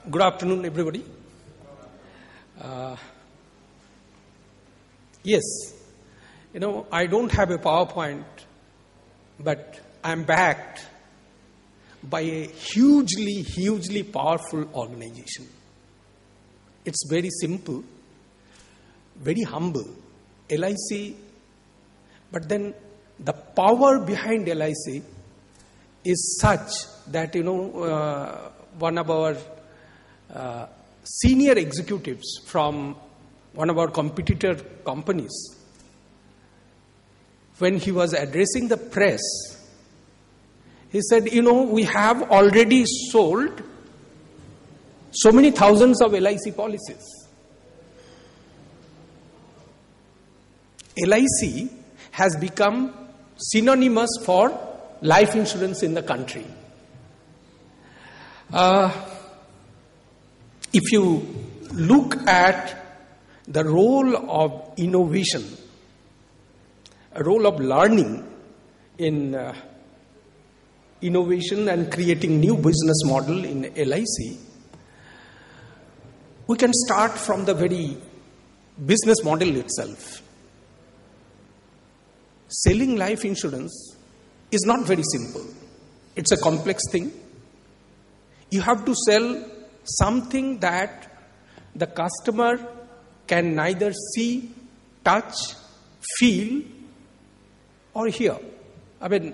Good afternoon, everybody. Yes, I don't have a PowerPoint, but I'm backed by a hugely powerful organization. It's very simple, very humble, LIC, but then the power behind LIC is such that, one of our senior executives from one of our competitor companies, when he was addressing the press, he said, we have already sold so many thousands of LIC policies. LIC has become synonymous for life insurance in the country. If you look at the role of innovation, a role of learning in innovation and creating new business model in LIC, we can start from the very business model itself. Selling life insurance is not very simple. It's a complex thing. You have to sell something that the customer can neither see, touch, feel, or hear. I mean,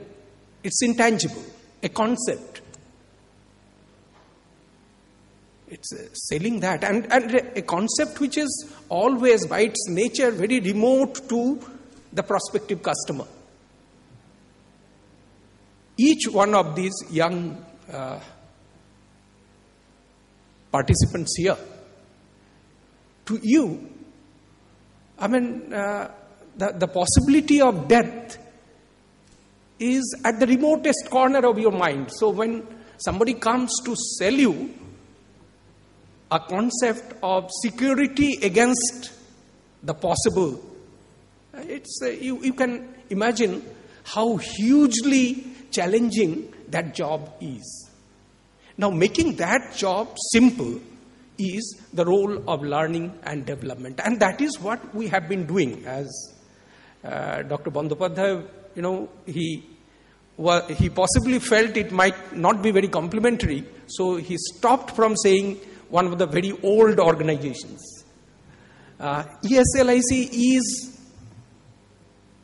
it's intangible, a concept. It's selling that, and a concept which is always, by its nature, very remote to the prospective customer. Each one of these young participants here, to you, the possibility of death is at the remotest corner of your mind. So when somebody comes to sell you a concept of security against the possible, you can imagine how hugely challenging that job is. Now, making that job simple is the role of learning and development. And that is what we have been doing. As Dr. Bandyopadhyay, he possibly felt it might not be very complimentary, so he stopped from saying one of the very old organizations. ESLIC is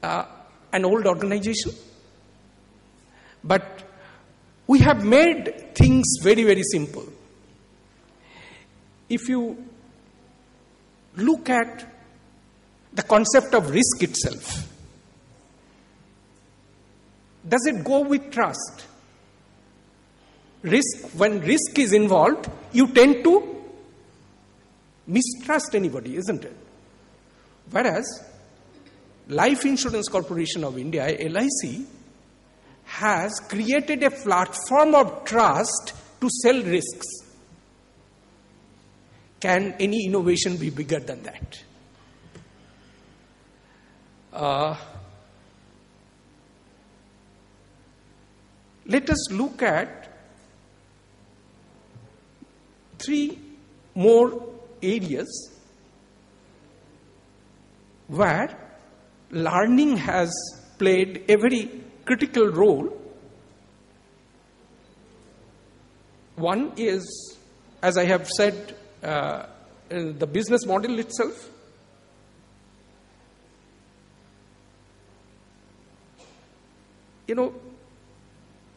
an old organization, but we have made things very simple. If you look at the concept of risk itself, does it go with trust? When risk is involved, you tend to mistrust anybody, isn't it? Whereas Life Insurance Corporation of India, LIC, has created a platform of trust to sell risks. Can any innovation be bigger than that? Let us look at 3 more areas where learning has played a very critical role. One is, as I have said, the business model itself.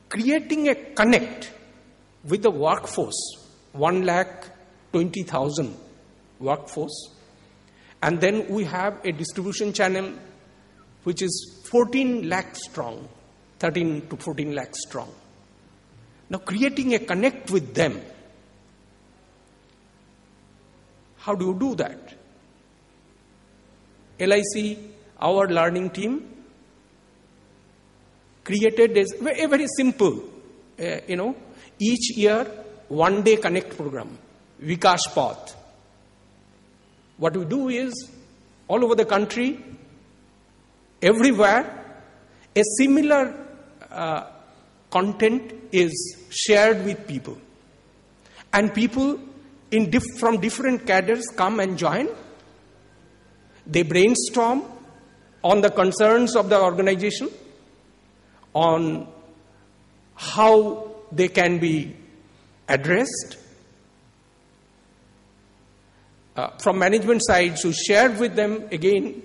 Creating a connect with the workforce, 1,20,000 workforce, and then we have a distribution channel which is 14 lakh strong, 13 to 14 lakh strong. Now, creating a connect with them, how do you do that? LIC, our learning team, created a very simple, each year, 1-day connect program, Vikash Path. What we do is, all over the country, everywhere, a similar content is shared with people. And people from different cadres come and join. They brainstorm on the concerns of the organization, on how they can be addressed. From management side, so shared with them again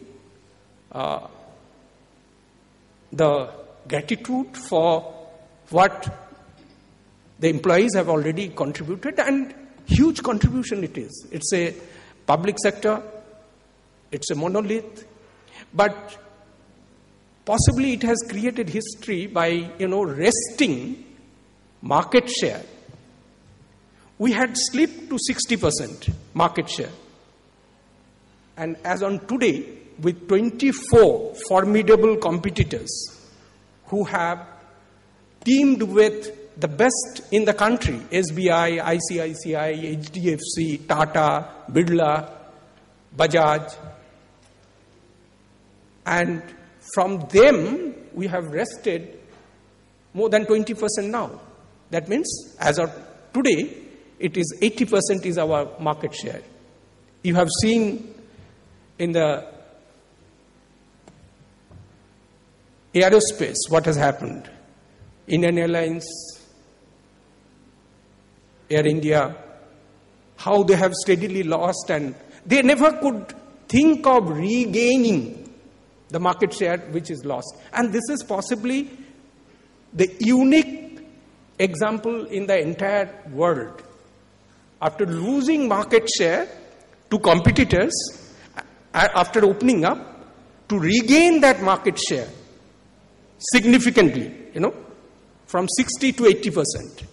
the gratitude for what the employees have already contributed, and huge contribution it is. It's a public sector, it's a monolith, but possibly it has created history by, wresting market share. We had slipped to 60% market share. And as on today, with 24 formidable competitors who have teamed with the best in the country, SBI, ICICI, HDFC, Tata, Birla, Bajaj, and from them we have wrested more than 20% now. That means as of today, it is 80% is our market share. You have seen in the aerospace what has happened. Indian Airlines, Air India, how they have steadily lost, and they never could think of regaining the market share which is lost. And this is possibly the unique example in the entire world. After losing market share to competitors, after opening up, to regain that market share significantly, from 60 to 80%.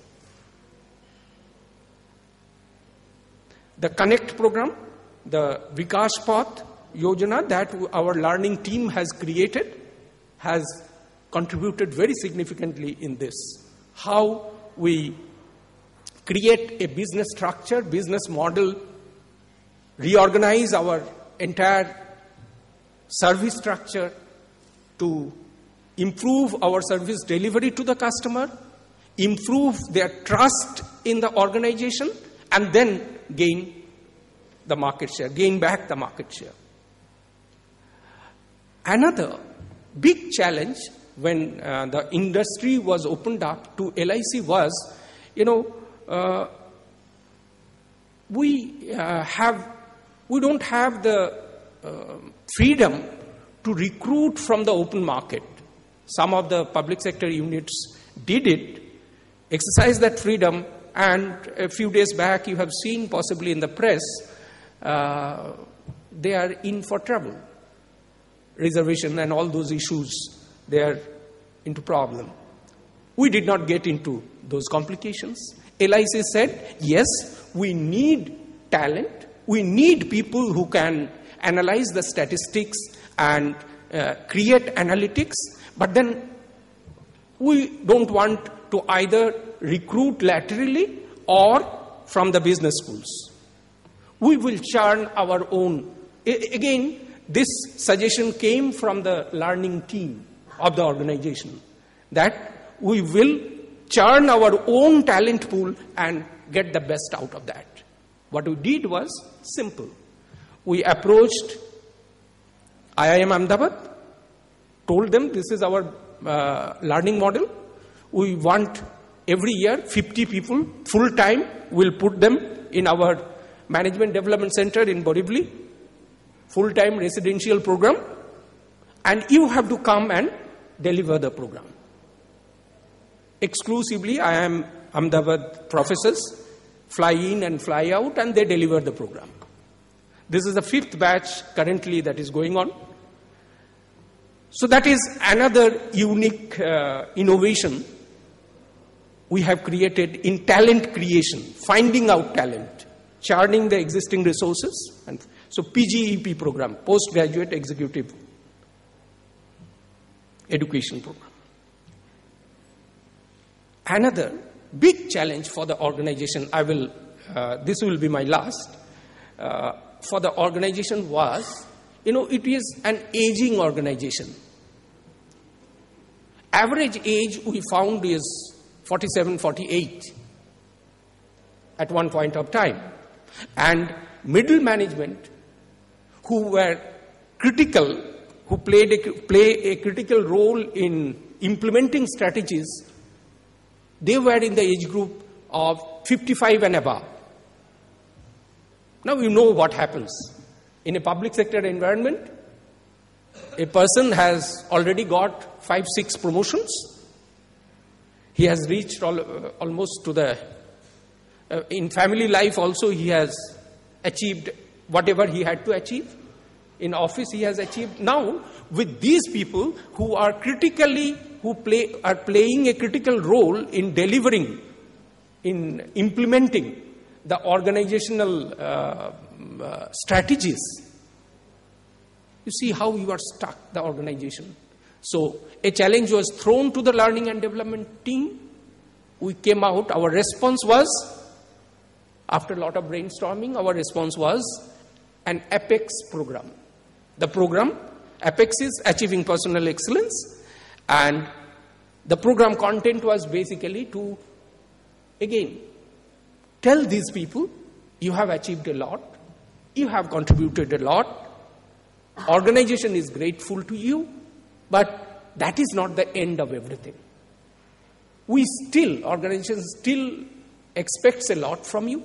The Connect program, the Vikas Path Yojana that our learning team has created, has contributed very significantly in this. How we create a business structure, business model, reorganize our entire service structure to improve our service delivery to the customer, improve their trust in the organization, and then gain the market share, gain back the market share. Another big challenge when the industry was opened up to LIC was, we don't have the freedom to recruit from the open market. Some of the public sector units did it, exercised that freedom, and a few days back you have seen possibly in the press, they are in for trouble. Reservation and all those issues, they are into problem. We did not get into those complications. LIC said, yes, we need talent. We need people who can analyze the statistics and create analytics. But then we don't want to either recruit laterally or from the business schools. We will churn our own. Again, this suggestion came from the learning team of the organization, that we will churn our own talent pool and get the best out of that. What we did was simple. We approached IIM Ahmedabad, told them this is our learning model. We want every year 50 people full time. We'll put them in our management development center in Borivali, full-time residential program, and you have to come and deliver the program. Exclusively IIM Ahmedabad professors fly in and fly out, and they deliver the program. This is the 5th batch currently that is going on. So that is another unique innovation we have created in talent creation, finding out talent, churning the existing resources. And so PGEP program, Postgraduate Executive Education Program. Another big challenge for the organization, this will be my last, for the organization was, it is an aging organization. Average age we found is 47, 48 at one point of time. And middle management, who were critical, who play a critical role in implementing strategies, they were in the age group of 55 and above. Now you know what happens. In a public sector environment, a person has already got 5-6 promotions. He has reached almost to the... in family life also he has achieved whatever he had to achieve. In office he has achieved. Now with these people who are playing a critical role in delivering, in implementing the organizational strategies, you see how you are stuck, the organization. So a challenge was thrown to the learning and development team. We came out, our response was, after a lot of brainstorming, our response was an APEX program. The program, APEX is Achieving Personal Excellence, and the program content was basically to, again, tell these people, you have achieved a lot, you have contributed a lot, organization is grateful to you, but that is not the end of everything. Organization still expects a lot from you.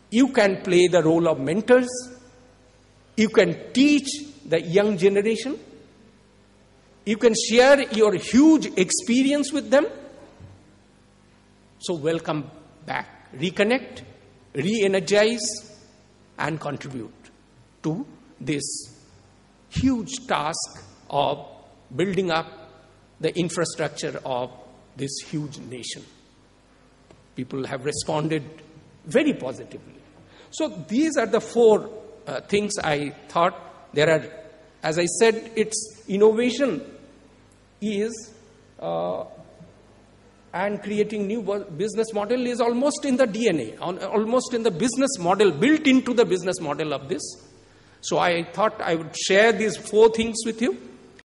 You can play the role of mentors. You can teach the young generation. You can share your huge experience with them. So welcome back. Reconnect, re-energize, and contribute to this huge task of building up the infrastructure of this huge nation. People have responded very positively. So these are the 4 things I thought. There are, as I said, its innovation is and creating new business model is almost in the DNA, almost in the business model, built into the business model of this. So I thought I would share these 4 things with you.